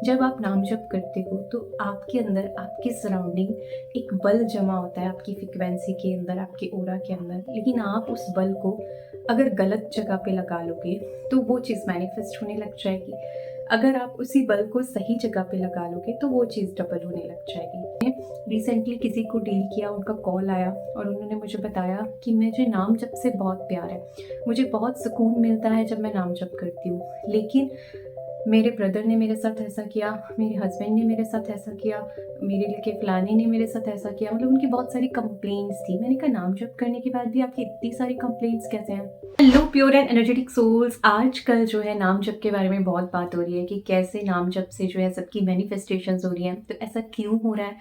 जब आप नाम जप करते हो तो आपके अंदर, आपके सराउंडिंग एक बल जमा होता है आपकी फ्रीक्वेंसी के अंदर, आपके ऑरा के अंदर। लेकिन आप उस बल को अगर गलत जगह पे लगा लोगे तो वो चीज़ मैनिफेस्ट होने लग जाएगी। अगर आप उसी बल को सही जगह पे लगा लोगे तो वो चीज़ डबल होने लग जाएगी। मैंने रिसेंटली किसी को डील किया, उनका कॉल आया और उन्होंने मुझे बताया कि मुझे नाम जप से बहुत प्यार है, मुझे बहुत सुकून मिलता है जब मैं नाम जप करती हूँ। लेकिन मेरे ब्रदर ने मेरे साथ ऐसा किया, मेरे हस्बैंड ने मेरे साथ ऐसा किया, मेरे लिए के फलाने ने मेरे साथ ऐसा किया। मतलब उनकी बहुत सारी कंप्लेंट्स थी। मैंने कहा नाम जप करने के बाद भी आपकी इतनी सारी कंप्लेंट्स कैसे हैं? Hello pure and energetic souls, आजकल जो है नाम जप के बारे में बहुत बात हो रही है कि कैसे नाम जप से जो है सबकी मैनिफेस्टेशंस हो रही हैं। तो ऐसा क्यों हो रहा है,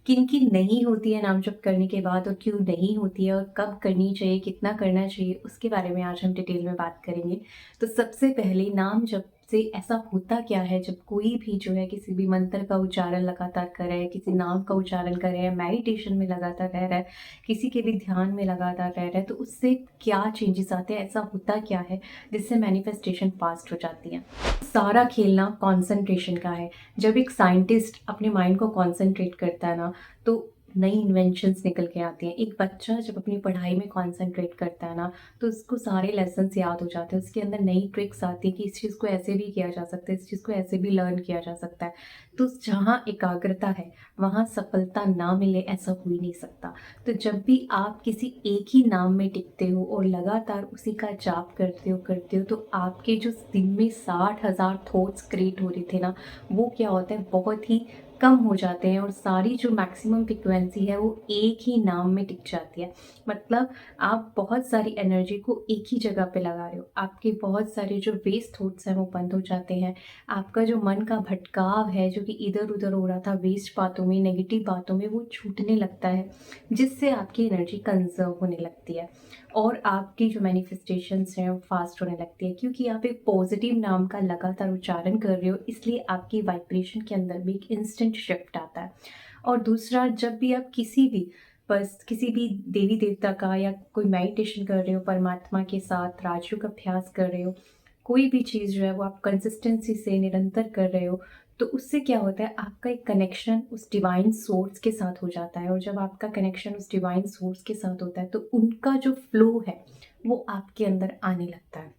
किन की नहीं होती है नाम जप करने के बाद और क्यों नहीं होती है, और कब करनी चाहिए, कितना करना चाहिए, उसके बारे में आज हम डिटेल में बात करेंगे। तो सबसे पहले नाम जप से ऐसा होता क्या है जब कोई भी जो है किसी भी मंत्र का उच्चारण लगातार कर रहा है, किसी नाम का उच्चारण कर रहा है, मेडिटेशन में लगातार रह रहा है, किसी के भी ध्यान में लगातार रह रहा है, तो उससे क्या चेंजेस आते हैं, ऐसा होता क्या है जिससे मैनिफेस्टेशन फास्ट हो जाती है। सारा खेलना कंसंट्रेशन का है। जब एक साइंटिस्ट अपने माइंड को कंसंट्रेट करता है ना, तो नई इन्वेंशंस निकल के आती हैं। एक बच्चा जब अपनी पढ़ाई में कंसंट्रेट करता है ना, तो उसको सारे लेसन्स याद हो जाते हैं। उसके अंदर नई ट्रिक्स आती है कि इस चीज़ को ऐसे भी किया जा सकता है, इस चीज़ को ऐसे भी लर्न किया जा सकता है। तो जहाँ एकाग्रता है वहाँ सफलता ना मिले ऐसा हो ही नहीं सकता। तो जब भी आप किसी एक ही नाम में टिकते हो और लगातार उसी का जाप करते हो तो आपके जो दिन में 60,000 थॉट्स क्रिएट हो रहे थे ना, वो क्या होता है, बहुत ही कम हो जाते हैं और सारी जो मैक्सिमम फ्रिक्वेंसी है वो एक ही नाम में टिक जाती है। मतलब आप बहुत सारी एनर्जी को एक ही जगह पे लगा रहे हो, आपके बहुत सारे जो वेस्ट थॉट्स हैं वो बंद हो जाते हैं। आपका जो मन का भटकाव है जो कि इधर उधर हो रहा था वेस्ट बातों में, नेगेटिव बातों में, वो छूटने लगता है, जिससे आपकी एनर्जी कंजर्व होने लगती है और आपकी जो मैनिफेस्टेशंस हैं वो फास्ट होने लगती है। क्योंकि आप एक पॉजिटिव नाम का लगातार उच्चारण कर रहे हो, इसलिए आपकी वाइब्रेशन के अंदर भी एक इंस्टेंट शिफ्ट आता है। और दूसरा, जब भी आप किसी भी देवी देवता का या कोई मेडिटेशन कर रहे हो, परमात्मा के साथ राजयोग अभ्यास कर रहे हो, कोई भी चीज़ जो है वो आप कंसिस्टेंसी से निरंतर कर रहे हो, तो उससे क्या होता है, आपका एक कनेक्शन उस डिवाइन सोर्स के साथ हो जाता है। और जब आपका कनेक्शन उस डिवाइन सोर्स के साथ होता है तो उनका जो फ्लो है वो आपके अंदर आने लगता है।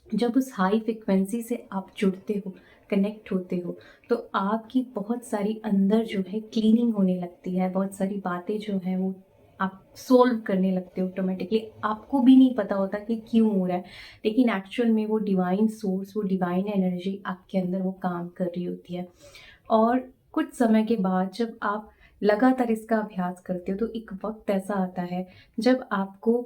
जब उस हाई फ्रिक्वेंसी से आप जुड़ते हो, कनेक्ट होते हो, तो आपकी बहुत सारी अंदर जो है क्लीनिंग होने लगती है। बहुत सारी बातें जो हैं वो आप सोल्व करने लगते हो ऑटोमेटिकली। आपको भी नहीं पता होता कि क्यों हो रहा है, लेकिन एक्चुअल में वो डिवाइन सोर्स, वो डिवाइन एनर्जी आपके अंदर वो काम कर रही होती है। और कुछ समय के बाद जब आप लगातार इसका अभ्यास करते हो तो एक वक्त ऐसा आता है जब आपको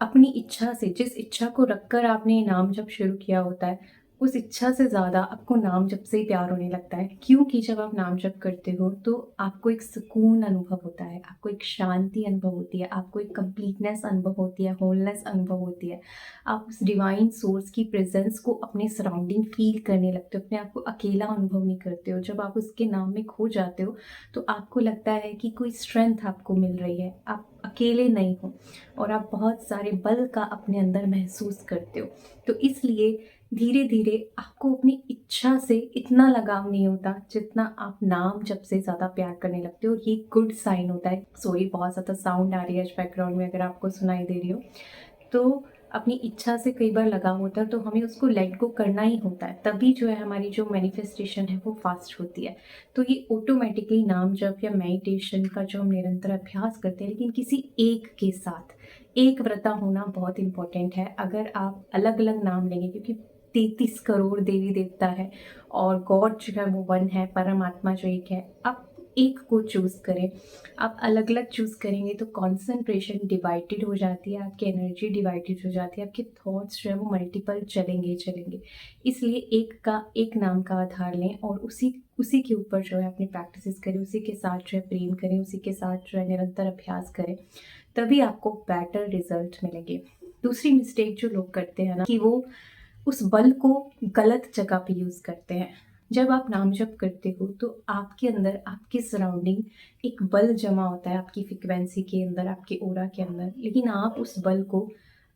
अपनी इच्छा से, जिस इच्छा को रखकर आपने ये नाम जप शुरू किया होता है, उस इच्छा से ज़्यादा आपको नाम जप से ही प्यार होने लगता है। क्योंकि जब आप नाम जप करते हो तो आपको एक सुकून अनुभव होता है, आपको एक शांति अनुभव होती है, आपको एक कंप्लीटनेस अनुभव होती है, होलनेस अनुभव होती है। आप उस डिवाइन सोर्स की प्रेजेंस को अपने सराउंडिंग फील करने लगते हो, अपने आप को अकेला अनुभव नहीं करते हो। जब आप उसके नाम में खो जाते हो तो आपको लगता है कि कोई स्ट्रेंथ आपको मिल रही है, आप अकेले नहीं हो और आप बहुत सारे बल का अपने अंदर महसूस करते हो। तो इसलिए धीरे धीरे आपको अपनी इच्छा से इतना लगाव नहीं होता जितना आप नाम जप से ज़्यादा प्यार करने लगते हो। ये गुड साइन होता है। सॉरी, बहुत ज़्यादा साउंड आ रही है बैकग्राउंड में, अगर आपको सुनाई दे रही हो तो अपनी इच्छा से कई बार लगा होता है तो हमें उसको लेट गो करना ही होता है, तभी जो है हमारी जो मैनिफेस्टेशन है वो फास्ट होती है। तो ये ऑटोमेटिकली नाम जप या मेडिटेशन का जो हम निरंतर अभ्यास करते हैं, लेकिन किसी एक के साथ एक व्रता होना बहुत इंपॉर्टेंट है। अगर आप अलग अलग नाम लेंगे, क्योंकि 33 करोड़ देवी देवता है और गॉड जो है वो वन है, परमात्मा जो एक है, आप एक को चूज करें। आप अलग अलग चूज करेंगे तो कंसंट्रेशन डिवाइडेड हो जाती है, आपकी एनर्जी डिवाइडेड हो जाती है, आपके थॉट्स जो है वो मल्टीपल चलेंगे। इसलिए एक नाम का आधार लें और उसी उसी के ऊपर जो है अपनी प्रैक्टिसेस करें, उसी के साथ जो है प्रेम करें, उसी के साथ जो है निरंतर अभ्यास करें, तभी आपको बेटर रिजल्ट मिलेंगे। दूसरी मिस्टेक जो लोग करते हैं ना, कि वो उस बल को गलत जगह पे यूज़ करते हैं। जब आप नाम जप करते हो तो आपके अंदर, आपके सराउंडिंग एक बल जमा होता है आपकी फ्रिक्वेंसी के अंदर, आपके ऑरा के अंदर। लेकिन आप उस बल को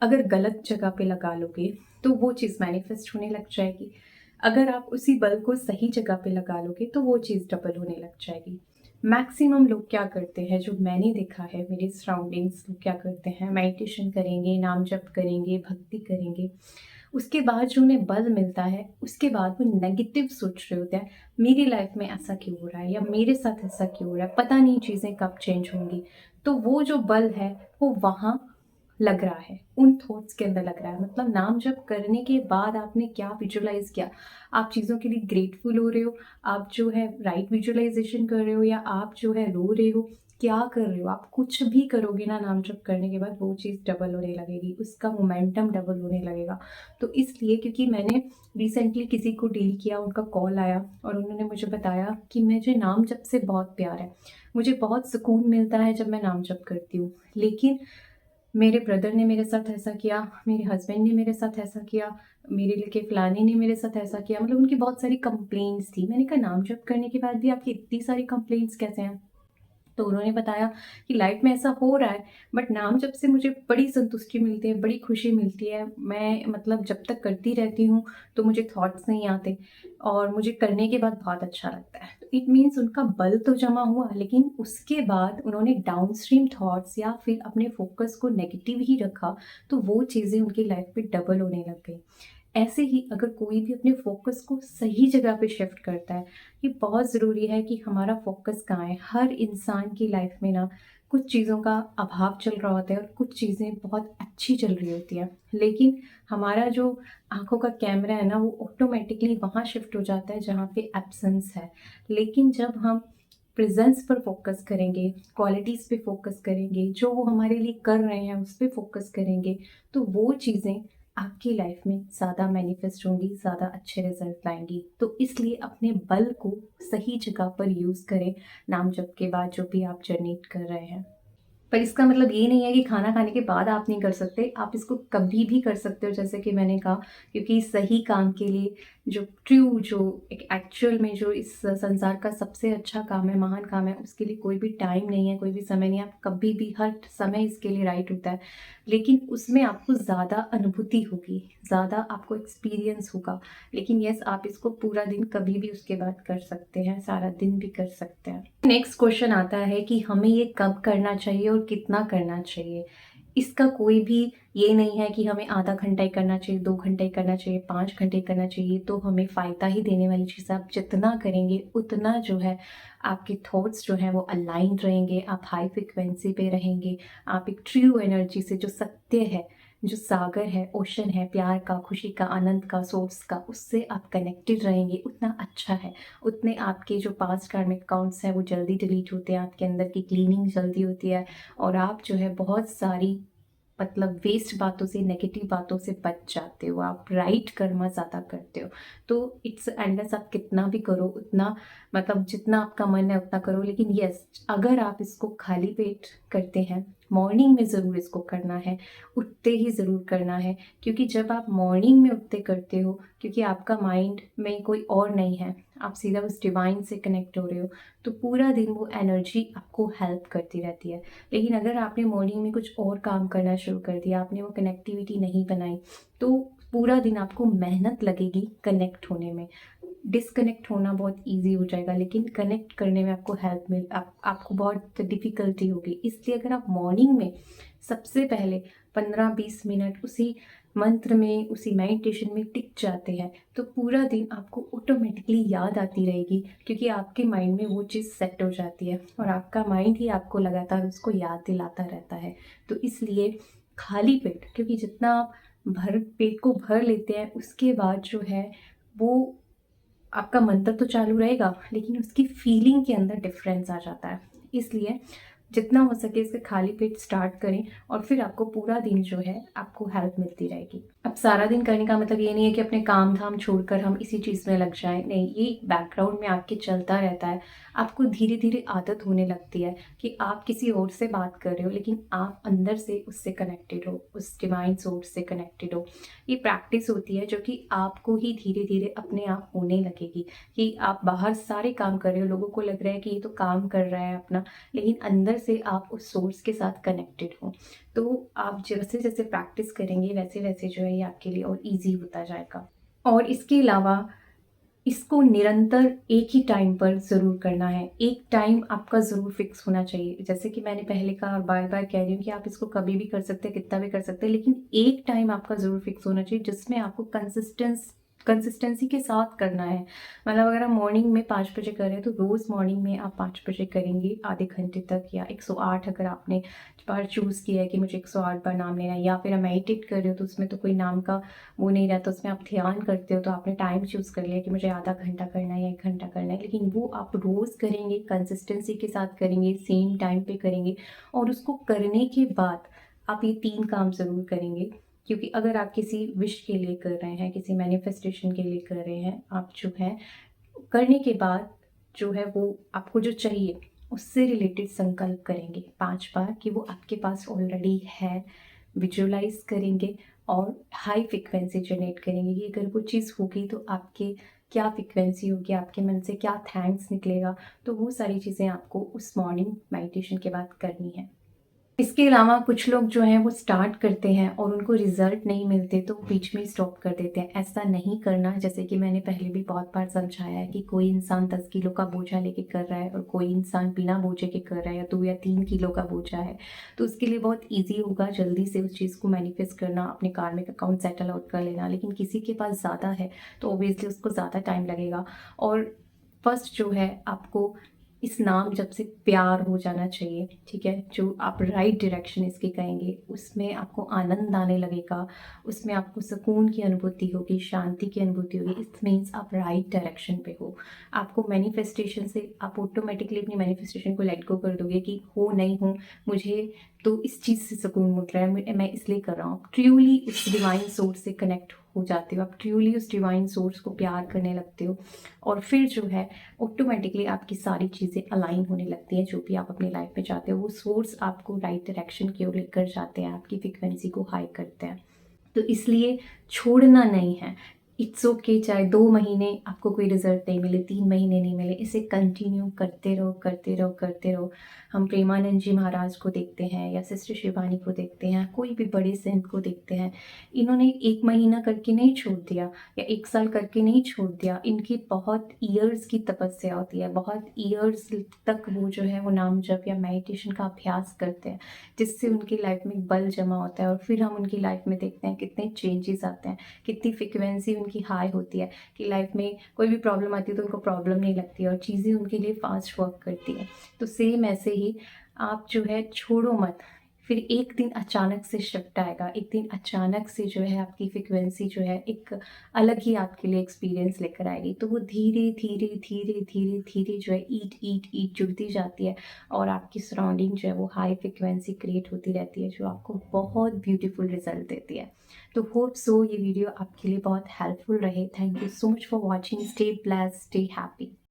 अगर गलत जगह पे लगा लोगे तो वो चीज़ मैनिफेस्ट होने लग जाएगी। अगर आप उसी बल को सही जगह पे लगा लोगे तो वो चीज़ डबल होने लग जाएगी। मैक्सिमम लोग क्या करते हैं, जो मैंने देखा है मेरे सराउंडिंग्स, लोग क्या करते हैं, मेडिटेशन करेंगे, नाम जप करेंगे, भक्ति करेंगे, उसके बाद जो उन्हें बल मिलता है उसके बाद वो नेगेटिव सोच रहे होते हैं, मेरी लाइफ में ऐसा क्यों हो रहा है या मेरे साथ ऐसा क्यों हो रहा है, पता नहीं चीज़ें कब चेंज होंगी। तो वो जो बल है वो वहाँ लग रहा है, उन थॉट्स के अंदर लग रहा है। मतलब नाम जप करने के बाद आपने क्या विजुअलाइज किया, आप चीज़ों के लिए ग्रेटफुल हो रहे हो, आप जो है राइट विजुअलाइजेशन कर रहे हो, या आप जो है रो रहे हो, क्या कर रहे हो, आप कुछ भी करोगे ना नाम जप करने के बाद वो चीज़ डबल होने लगेगी, उसका मोमेंटम डबल होने लगेगा। तो इसलिए, क्योंकि मैंने रिसेंटली किसी को डील किया, उनका कॉल आया और उन्होंने मुझे बताया कि मुझे नाम जप से बहुत प्यार है, मुझे बहुत सुकून मिलता है जब मैं नाम जप करती हूँ, लेकिन मेरे ब्रदर ने मेरे साथ ऐसा किया, मेरे हस्बैंड ने मेरे साथ ऐसा किया, मेरे लड़के फलाने ने मेरे साथ ऐसा किया। मतलब उनकी बहुत सारी कंप्लेंट्स थी। मैंने कहा नाम जप करने के बाद भी आपकी इतनी सारी कंप्लेंट्स कैसे हैं? तो उन्होंने बताया कि लाइफ में ऐसा हो रहा है, बट नाम जप से मुझे बड़ी संतुष्टि मिलती है, बड़ी खुशी मिलती है। मैं मतलब जब तक करती रहती हूँ तो मुझे थॉट्स नहीं आते और मुझे करने के बाद बहुत अच्छा लगता है। तो इट मीन्स उनका बल तो जमा हुआ, लेकिन उसके बाद उन्होंने डाउनस्ट्रीम थॉट्स या फिर अपने फोकस को नेगेटिव ही रखा, तो वो चीज़ें उनकी लाइफ में डबल होने लग गई। ऐसे ही अगर कोई भी अपने फोकस को सही जगह पे शिफ्ट करता है, ये बहुत ज़रूरी है कि हमारा फोकस कहाँ है। हर इंसान की लाइफ में ना कुछ चीज़ों का अभाव चल रहा होता है और कुछ चीज़ें बहुत अच्छी चल रही होती हैं, लेकिन हमारा जो आंखों का कैमरा है ना वो ऑटोमेटिकली वहाँ शिफ्ट हो जाता है जहाँ पे एब्सेंस है। लेकिन जब हम प्रेजेंस पर फोकस करेंगे, क्वालिटीज़ पे फोकस करेंगे, जो वो हमारे लिए कर रहे हैं उस पर फोकस करेंगे, तो वो चीज़ें आपकी लाइफ में ज़्यादा मैनिफेस्ट होंगी, ज़्यादा अच्छे रिजल्ट लाएंगी। तो इसलिए अपने बल को सही जगह पर यूज़ करें नाम जप के बाद जो भी आप जनरेट कर रहे हैं। पर इसका मतलब ये नहीं है कि खाना खाने के बाद आप नहीं कर सकते, आप इसको कभी भी कर सकते हो, जैसे कि मैंने कहा, क्योंकि सही काम के लिए जो ट्रू, जो एक एक्चुअल में जो इस संसार का सबसे अच्छा काम है, महान काम है, उसके लिए कोई भी टाइम नहीं है, कोई भी समय नहीं है, आप कभी भी हर समय इसके लिए राइट होता है। लेकिन उसमें आपको ज़्यादा अनुभूति होगी, ज़्यादा आपको एक्सपीरियंस होगा। लेकिन यस, आप इसको पूरा दिन कभी भी उसके बाद कर सकते हैं, सारा दिन भी कर सकते हैं। नेक्स्ट क्वेश्चन आता है कि हमें ये कब करना चाहिए और कितना करना चाहिए। इसका कोई भी ये नहीं है कि हमें आधा घंटा ही करना चाहिए, 2 घंटे ही करना चाहिए, 5 घंटे ही करना चाहिए, तो हमें फ़ायदा ही देने वाली चीज़ है। आप जितना करेंगे उतना जो है आपके थॉट्स जो हैं वो अलाइन्ड रहेंगे, आप हाई फ्रिक्वेंसी पे रहेंगे, आप एक ट्रू एनर्जी से, जो सत्य है, जो सागर है, ओशन है, प्यार का, खुशी का, आनंद का, सोर्स का, उससे आप कनेक्टेड रहेंगे, उतना अच्छा है। उतने आपके जो पास्ट कार्मिक अकाउंट्स हैं वो जल्दी डिलीट होते हैं, आपके अंदर की क्लीनिंग जल्दी होती है और आप जो है बहुत सारी मतलब वेस्ट बातों से, नेगेटिव बातों से बच जाते हो, आप राइट कर्मा ज़्यादा करते हो। तो इट्स एंडलेस, आप कितना भी करो उतना, मतलब जितना आपका मन है उतना करो। लेकिन यस, अगर आप इसको खाली पेट करते हैं, मॉर्निंग में ज़रूर इसको करना है, उठते ही ज़रूर करना है, क्योंकि जब आप मॉर्निंग में उठते करते हो, क्योंकि आपका माइंड में कोई और नहीं है, आप सीधा उस डिवाइन से कनेक्ट हो रहे हो, तो पूरा दिन वो एनर्जी आपको हेल्प करती रहती है। लेकिन अगर आपने मॉर्निंग में कुछ और काम करना शुरू कर दिया, आपने वो कनेक्टिविटी नहीं बनाई, तो पूरा दिन आपको मेहनत लगेगी कनेक्ट होने में। डिस्कनेक्ट होना बहुत ईज़ी हो जाएगा, लेकिन कनेक्ट करने में आपको हेल्प आपको बहुत डिफ़िकल्टी होगी। इसलिए अगर आप मॉर्निंग में सबसे पहले 15-20 मिनट उसी मंत्र में, उसी मेडिटेशन में टिक जाते हैं, तो पूरा दिन आपको ऑटोमेटिकली याद आती रहेगी, क्योंकि आपके माइंड में वो चीज़ सेट हो जाती है और आपका माइंड ही आपको लगातार उसको याद दिलाता रहता है। तो इसलिए खाली पेट, क्योंकि जितना आप पेट को भर लेते हैं उसके बाद जो है वो आपका मंतर तो चालू रहेगा, लेकिन उसकी फीलिंग के अंदर डिफरेंस आ जाता है। इसलिए जितना हो सके इसके खाली पेट स्टार्ट करें और फिर आपको पूरा दिन जो है आपको हेल्प मिलती रहेगी। अब सारा दिन करने का मतलब ये नहीं है कि अपने काम धाम छोड़कर हम इसी चीज़ में लग जाएं, नहीं, ये बैकग्राउंड में आपके चलता रहता है। आपको धीरे धीरे आदत होने लगती है कि आप किसी और से बात कर रहे हो, लेकिन आप अंदर से उससे कनेक्टेड हो, उस डिवाइन सोर्स से कनेक्टेड हो। ये प्रैक्टिस होती है जो कि आपको ही धीरे धीरे अपने आप होने लगेगी, कि आप बाहर सारे काम कर रहे हो, लोगों को लग रहा है कि ये तो काम कर रहा है अपना, लेकिन अंदर से आप उस सोर्स के साथ कनेक्टेड हो। तो आप जैसे जैसे प्रैक्टिस करेंगे वैसे वैसे जो है ये आपके लिए और ईजी होता जाएगा। और इसके अलावा इसको निरंतर एक ही टाइम पर ज़रूर करना है। एक टाइम आपका ज़रूर फ़िक्स होना चाहिए। जैसे कि मैंने पहले कहा और बार-बार कह रही हूँ कि आप इसको कभी भी कर सकते हैं, कितना भी कर सकते हैं, लेकिन एक टाइम आपका ज़रूर फ़िक्स होना चाहिए जिसमें आपको कंसिस्टेंसी के साथ करना है। मतलब अगर आप मॉर्निंग में 5 बजे कर रहे हैं तो रोज़ मॉर्निंग में आप 5 बजे करेंगे आधे घंटे तक, या 108 अगर आपने बार चूज़ किया है कि मुझे 108 बार नाम लेना है, या फिर आप मेडिटेट कर रहे हो तो उसमें तो कोई नाम का वो नहीं रहता, उसमें आप ध्यान करते हो तो आपने टाइम चूज़ कर लिया कि मुझे आधा घंटा करना है या 1 घंटा करना है, लेकिन वो आप रोज़ करेंगे, कंसिस्टेंसी के साथ करेंगे, सेम टाइम पे करेंगे, और उसको करने के बाद आप ये 3 काम ज़रूर करेंगे। क्योंकि अगर आप किसी विश के लिए कर रहे हैं, किसी मैनिफेस्टेशन के लिए कर रहे हैं, आप जो है करने के बाद जो है वो आपको जो चाहिए उससे रिलेटेड संकल्प करेंगे 5 बार कि वो आपके पास ऑलरेडी है। विजुअलाइज़ करेंगे और हाई फ्रीक्वेंसी जनरेट करेंगे कि अगर वो चीज़ होगी तो आपके क्या फ्रीक्वेंसी होगी, आपके मन से क्या थैंक्स निकलेगा। तो वो सारी चीज़ें आपको उस मॉर्निंग मेडिटेशन के बाद करनी है। इसके अलावा कुछ लोग जो हैं वो स्टार्ट करते हैं और उनको रिज़ल्ट नहीं मिलते तो बीच में ही स्टॉप कर देते हैं। ऐसा नहीं करना। जैसे कि मैंने पहले भी बहुत बार समझाया है कि कोई इंसान 10 किलो का बोझा लेके कर रहा है और कोई इंसान बिना बोझे के कर रहा है, या 2 या 3 किलो का बोझा है, तो उसके लिए बहुत ईज़ी होगा जल्दी से उस चीज़ को मैनिफेस्ट करना, अपने कार्मिक अकाउंट सेटल आउट कर लेना। लेकिन किसी के पास ज़्यादा है तो ऑब्वियसली उसको ज़्यादा टाइम लगेगा। और फर्स्ट जो है आपको इस नाम जप से प्यार हो जाना चाहिए, ठीक है? जो आप राइट डायरेक्शन इसकी कहेंगे, उसमें आपको आनंद आने लगेगा, उसमें आपको सुकून की अनुभूति होगी, शांति की अनुभूति होगी। इट मीन्स आप राइट डायरेक्शन पे हो। आपको मैनिफेस्टेशन से आप ऑटोमेटिकली अपनी मैनिफेस्टेशन को लेट गो कर दोगे कि हो नहीं हो, मुझे तो इस चीज़ से सुकून मिल रहा है, मैं इसलिए कर रहा हूँ। ट्रूली उस डिवाइन सोर्स से कनेक्ट हो जाते हो, आप ट्रूली उस डिवाइन सोर्स को प्यार करने लगते हो, और फिर जो है ऑटोमेटिकली आपकी सारी चीज़ें अलाइन होने लगती हैं। जो भी आप अपनी लाइफ में चाहते हो वो सोर्स आपको राइट डायरेक्शन की ओर लेकर जाते हैं, आपकी फ्रीक्वेंसी को हाई करते हैं। तो इसलिए छोड़ना नहीं है। इट्स ओके चाहे 2 महीने आपको कोई रिज़ल्ट नहीं मिले, 3 महीने नहीं मिले, इसे कंटिन्यू करते रहो, करते रहो, करते रहो। हम प्रेमानंद जी महाराज को देखते हैं या सिस्टर शिवानी को देखते हैं, कोई भी बड़े संत को देखते हैं। इन्होंने 1 महीना करके नहीं छोड़ दिया या 1 साल करके नहीं छोड़ दिया। इनकी बहुत ईयर्स की तपस्या होती है, बहुत ईयर्स तक वो जो है वो नाम जप या मेडिटेशन का अभ्यास करते हैं, जिससे उनकी लाइफ में एक बल जमा होता है, और फिर हम उनकी लाइफ में देखते हैं कितने चेंजेस आते हैं, कितनी फ्रिक्वेंसी उनकी हाई होती है कि लाइफ में कोई भी प्रॉब्लम आती है तो उनको प्रॉब्लम नहीं लगती है और चीज़ें उनके लिए फास्ट वर्क करती हैं। तो सेम ऐसे ही आप जो है छोड़ो मत। फिर एक दिन अचानक से शिफ्ट आएगा, एक दिन अचानक से जो है आपकी फ्रिक्वेंसी जो है एक अलग ही आपके लिए एक्सपीरियंस लेकर आएगी। तो वो धीरे धीरे धीरे धीरे धीरे जो है ईट ईट ईट जुड़ती जाती है, और आपकी सराउंडिंग जो है वो हाई फ्रिक्वेंसी क्रिएट होती रहती है, जो आपको बहुत ब्यूटीफुल रिजल्ट देती है। तो होप सो ये वीडियो आपके लिए बहुत हेल्पफुल रहे। Thank you so much for watching. Stay blessed, stay happy.